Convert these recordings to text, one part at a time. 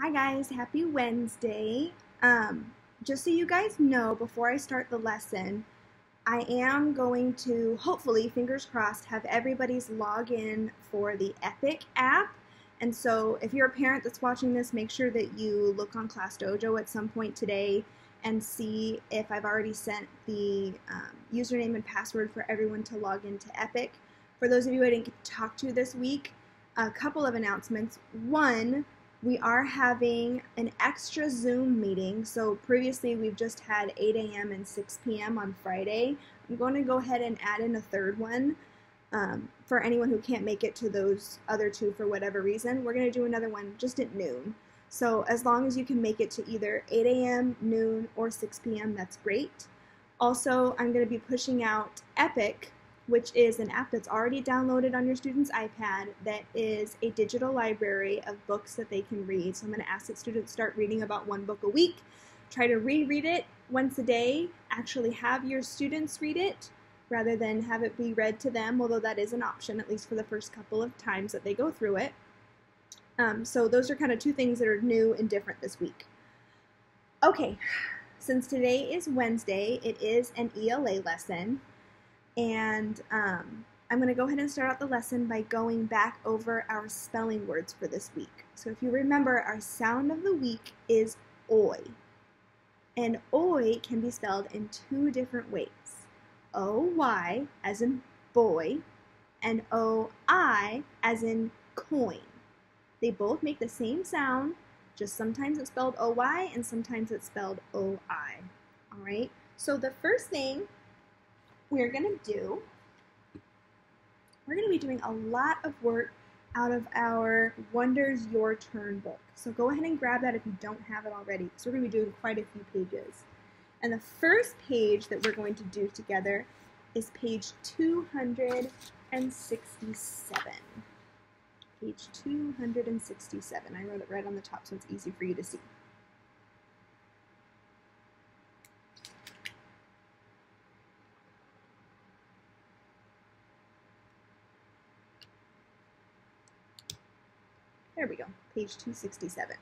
Hi guys, happy Wednesday. Just so you guys know, before I start the lesson, I am going to, hopefully, fingers crossed, have everybody's login for the Epic app. And so if you're a parent that's watching this, make sure that you look on Class Dojo at some point today and see if I've already sent the username and password for everyone to log into Epic. For those of you I didn't get to talk to this week, a couple of announcements. One, we are having an extra Zoom meeting. So previously we've just had 8 a.m. and 6 p.m. on Friday. I'm going to go ahead and add in a third one for anyone who can't make it to those other two for whatever reason. We're going to do another one just at noon. So as long as you can make it to either 8 a.m., noon, or 6 p.m., that's great. Also, I'm going to be pushing out Epic, which is an app that's already downloaded on your student's iPad that is a digital library of books that they can read. So I'm going to ask that students start reading about one book a week. Try to reread it once a day. Actually have your students read it rather than have it be read to them, although that is an option, at least for the first couple of times that they go through it. So those are kind of two things that are new and different this week. Okay, since today is Wednesday, it is an ELA lesson. And I'm going to go ahead and start out the lesson by going back over our spelling words for this week. So if you remember, our sound of the week is oi. And oi can be spelled in two different ways. O-Y as in boy, and O-I as in coin. They both make the same sound, just sometimes it's spelled O-Y and sometimes it's spelled O-I. All right, so the first thing we're going to do, we're going to be doing a lot of work out of our Wonders Your Turn book. So go ahead and grab that if you don't have it already, because we're going to be doing quite a few pages. And the first page that we're going to do together is page 267. Page 267. I wrote it right on the top so it's easy for you to see. There we go, page 267.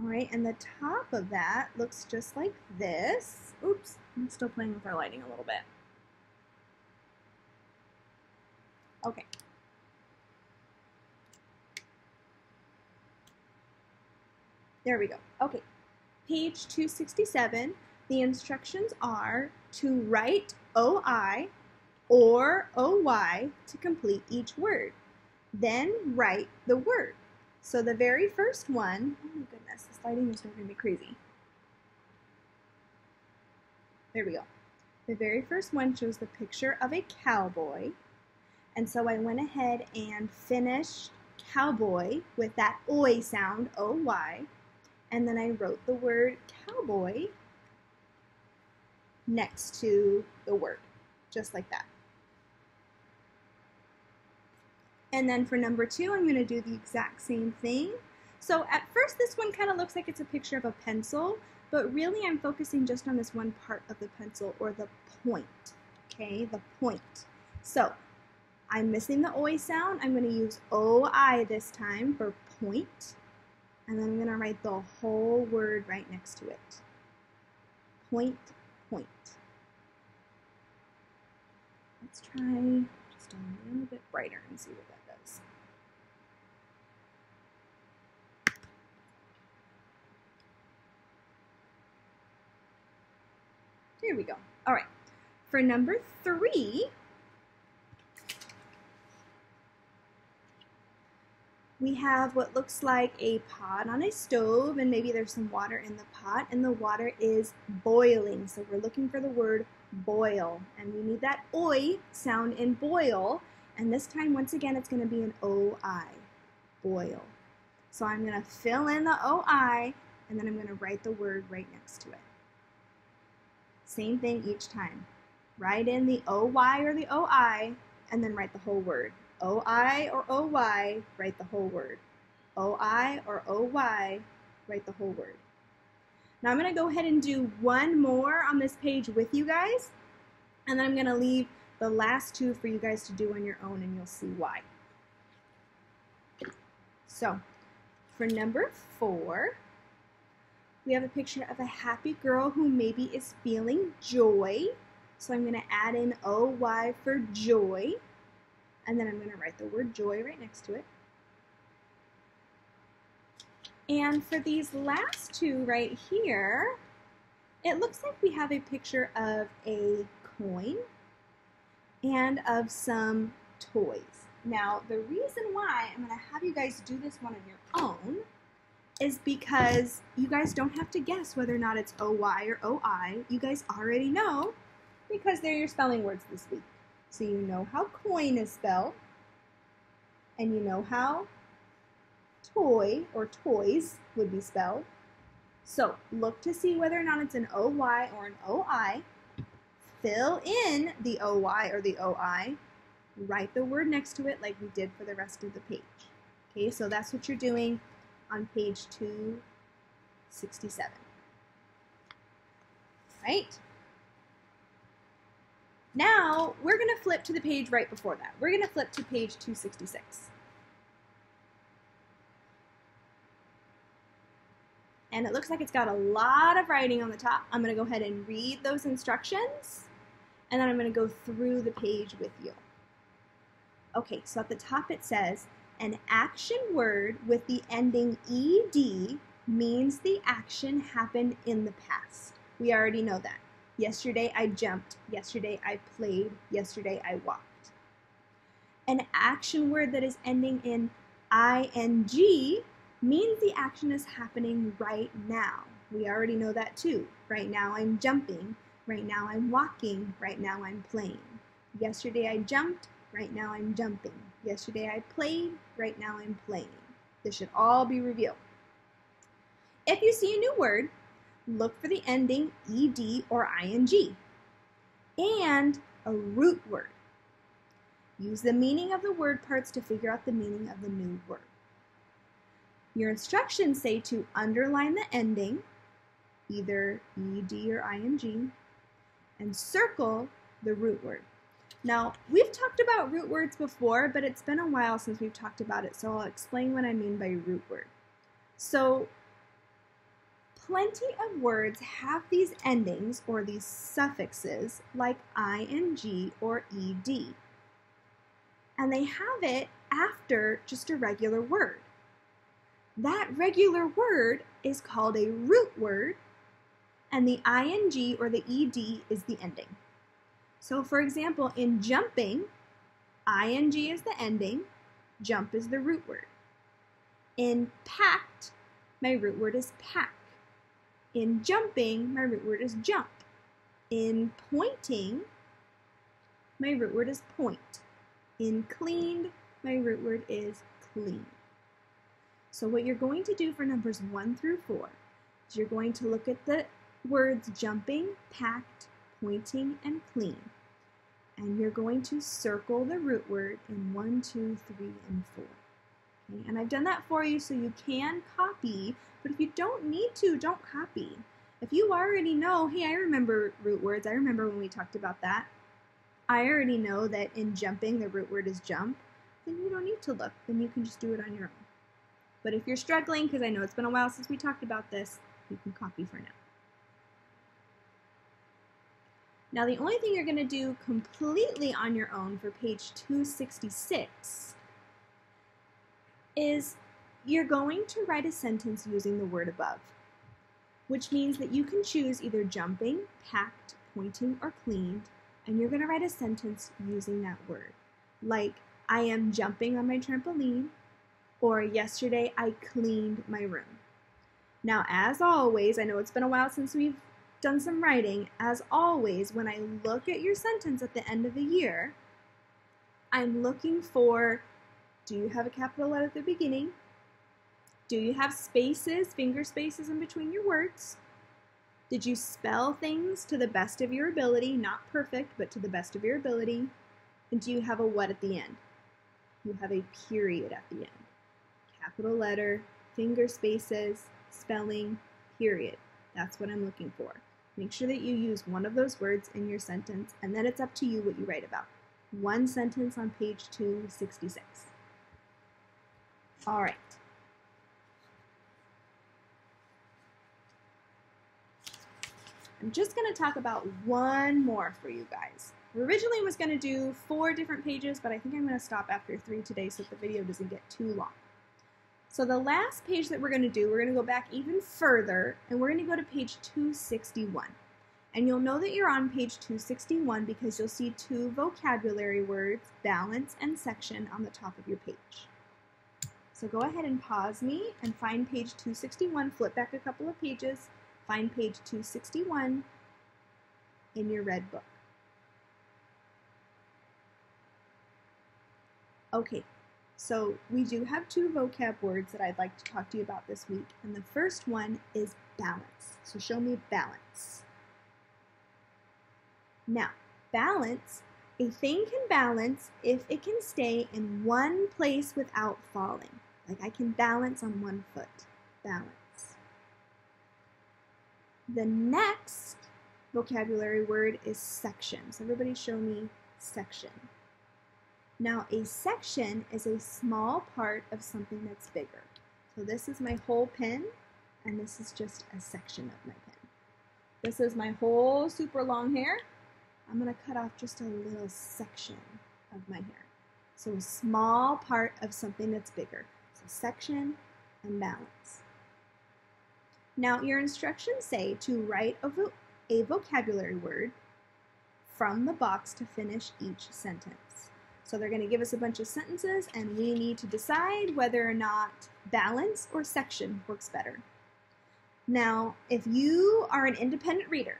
All right, and the top of that looks just like this. Oops, I'm still playing with our lighting a little bit. Okay. There we go. Okay, page 267, the instructions are to write OI or OY to complete each word. Then write the word. So the very first one, oh my goodness, this lighting is driving me crazy. There we go. The very first one shows the picture of a cowboy. And so I went ahead and finished cowboy with that oi sound, O-Y. And then I wrote the word cowboy next to the word, just like that. And then for number two, I'm going to do the exact same thing. So at first, this one kind of looks like it's a picture of a pencil, but really I'm focusing just on this one part of the pencil, or the point, okay, the point. So I'm missing the oi sound. I'm going to use O-I this time for point, and then I'm going to write the whole word right next to it. Point, point. Let's try just a little bit brighter and see what that does. There we go. All right, for number three, we have what looks like a pot on a stove, and maybe there's some water in the pot, and the water is boiling. So we're looking for the word boil, and we need that oi sound in boil, and this time, once again, it's going to be an O-I, boil. So I'm going to fill in the O-I, and then I'm going to write the word right next to it. Same thing each time. Write in the O-Y or the O-I, and then write the whole word. O-I or O-Y, write the whole word. O-I or O-Y, write the whole word. Now I'm going to go ahead and do one more on this page with you guys, and then I'm going to leave the last two for you guys to do on your own, and you'll see why. So For number 4, we have a picture of a happy girl who maybe is feeling joy. So I'm going to add in O-Y for joy. And then I'm going to write the word joy right next to it. And for these last two right here, it looks like we have a picture of a coin and of some toys. Now, the reason why I'm going to have you guys do this one on your own is because you guys don't have to guess whether or not it's O-Y or O-I. You guys already know because they're your spelling words this week. So you know how coin is spelled, and you know how toy or toys would be spelled. So look to see whether or not it's an O-Y or an O-I. Fill in the O-Y or the O-I. Write the word next to it like we did for the rest of the page. Okay, so that's what you're doing on page 267. Right? Now, we're going to flip to the page right before that. We're going to flip to page 266. And it looks like it's got a lot of writing on the top. I'm going to go ahead and read those instructions, and then I'm going to go through the page with you. Okay, so at the top it says, an action word with the ending ED means the action happened in the past. We already know that. Yesterday I jumped. Yesterday I played. Yesterday I walked. An action word that is ending in ING means the action is happening right now. We already know that too. Right now I'm jumping. Right now I'm walking. Right now I'm playing. Yesterday I jumped. Right now I'm jumping. Yesterday I played. Right now I'm playing. This should all be revealed. If you see a new word, look for the ending ED or ING and a root word. Use the meaning of the word parts to figure out the meaning of the new word. Your instructions say to underline the ending, either ED or ING, and circle the root word. Now, we've talked about root words before, but it's been a while since we've talked about it, so I'll explain what I mean by root word. So, plenty of words have these endings or these suffixes like ING or ED. And they have it after just a regular word. That regular word is called a root word, and the ING or the ED is the ending. So for example, in jumping, ING is the ending, jump is the root word. In packed, my root word is pack. In jumping, my root word is jump. In pointing, my root word is point. In cleaned, my root word is clean. So what you're going to do for numbers 1 through 4 is you're going to look at the words jumping, packed, pointing, and clean. And you're going to circle the root word in 1, 2, 3, and 4. Okay? And I've done that for you so you can copy, but if you don't need to, don't copy. If you already know, hey, I remember root words, I remember when we talked about that. I already know that in jumping the root word is jump, then you don't need to look, then you can just do it on your own. But if you're struggling, because I know it's been a while since we talked about this, you can copy for now. Now the only thing you're going to do completely on your own for page 266 is you're going to write a sentence using the word above, which means that you can choose either jumping, packed, pointing, or cleaned, and you're going to write a sentence using that word. Like, I am jumping on my trampoline, or yesterday I cleaned my room. Now, as always, I know it's been a while since we've done some writing. As always, when I look at your sentence at the end of the year, I'm looking for, do you have a capital letter at the beginning? Do you have spaces, finger spaces in between your words? Did you spell things to the best of your ability? Not perfect, but to the best of your ability. And do you have a what at the end? You have a period at the end. Capital letter, finger spaces, spelling, period. That's what I'm looking for. Make sure that you use one of those words in your sentence, and then it's up to you what you write about. One sentence on page 266. All right. I'm just going to talk about one more for you guys. I originally was going to do 4 different pages, but I think I'm going to stop after 3 today so that the video doesn't get too long. So the last page that we're going to do, we're going to go back even further, and we're going to go to page 261. And you'll know that you're on page 261 because you'll see 2 vocabulary words, balance and section, on the top of your page. So go ahead and pause me and find page 261, flip back a couple of pages, find page 261 in your red book. Okay, so we do have 2 vocab words that I'd like to talk to you about this week, and the first one is balance. So show me balance. Now, balance, a thing can balance if it can stay in one place without falling. Like I can balance on one foot, balance. The next vocabulary word is section. So everybody show me section. Now, a section is a small part of something that's bigger. So this is my whole pen, and this is just a section of my pen. This is my whole super long hair. I'm going to cut off just a little section of my hair. So a small part of something that's bigger. So section and balance. Now your instructions say to write a vocabulary word from the box to finish each sentence. So they're going to give us a bunch of sentences and we need to decide whether or not balance or section works better. Now, if you are an independent reader,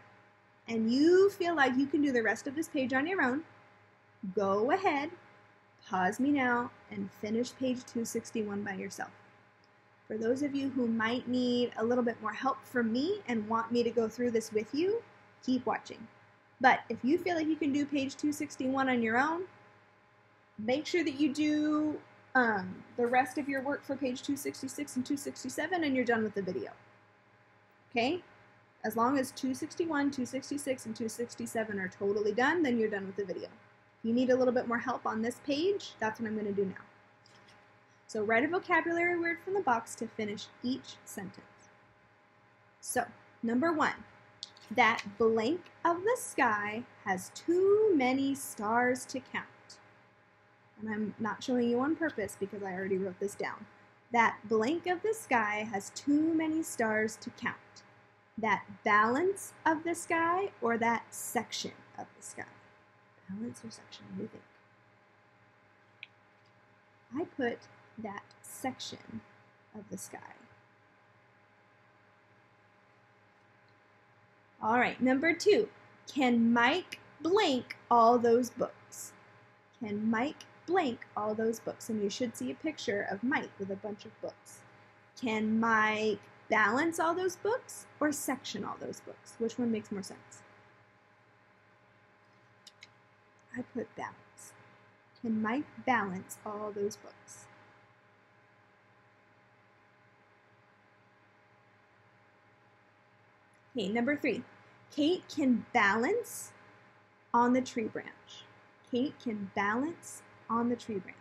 and you feel like you can do the rest of this page on your own, go ahead, pause me now, and finish page 261 by yourself. For those of you who might need a little bit more help from me and want me to go through this with you, keep watching. But if you feel like you can do page 261 on your own, make sure that you do the rest of your work for page 266 and 267 and you're done with the video. Okay? As long as 261, 266, and 267 are totally done, then you're done with the video. If you need a little bit more help on this page, that's what I'm going to do now. So write a vocabulary word from the box to finish each sentence. So, number 1, that blank of the sky has too many stars to count. And I'm not showing you on purpose because I already wrote this down. That blank of the sky has too many stars to count. That balance of the sky or that section of the sky? Balance or section, what do you think? I put that section of the sky. All right, number 2. Can Mike blank all those books? Can Mike blank all those books? And you should see a picture of Mike with a bunch of books. Can Mike balance all those books or section all those books? Which one makes more sense? I put balance. Can Mike balance all those books? Okay, number 3. Kate can balance on the tree branch. Kate can balance on the tree branch.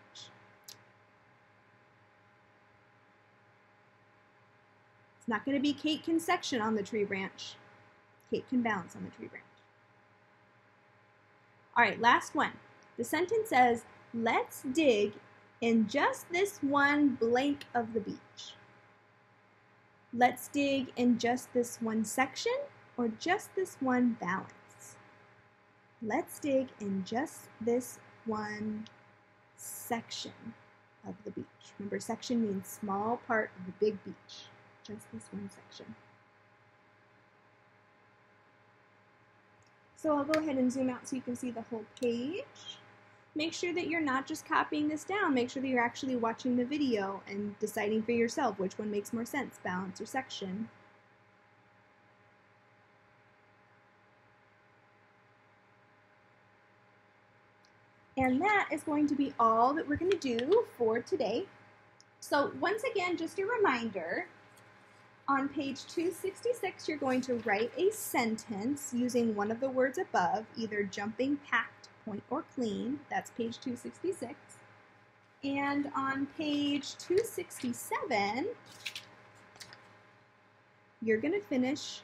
It's not going to be Kate can section on the tree branch. Kate can balance on the tree branch. All right, last one. The sentence says, let's dig in just this one blank of the beach. Let's dig in just this one section or just this one balance. Let's dig in just this one section of the beach. Remember, section means small part of the big beach. Just this one section. So I'll go ahead and zoom out so you can see the whole page. Make sure that you're not just copying this down. Make sure that you're actually watching the video and deciding for yourself which one makes more sense, balance or section. And that is going to be all that we're going to do for today. So once again, just a reminder, on page 266, you're going to write a sentence using one of the words above, either jumping, packed, point, or clean. That's page 266. And on page 267, you're going to finish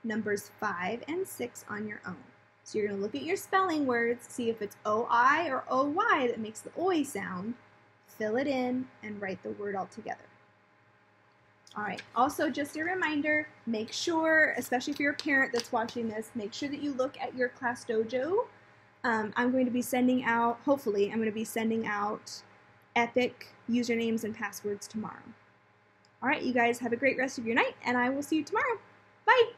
numbers 5 and 6 on your own. So you're going to look at your spelling words, see if it's O-I or O-Y that makes the oi sound, fill it in, and write the word all together. All right, also just a reminder, make sure, especially if you're a parent that's watching this, make sure that you look at your class dojo. I'm going to be sending out, hopefully, I'm going to be sending out epic usernames and passwords tomorrow. All right, you guys have a great rest of your night, and I will see you tomorrow. Bye!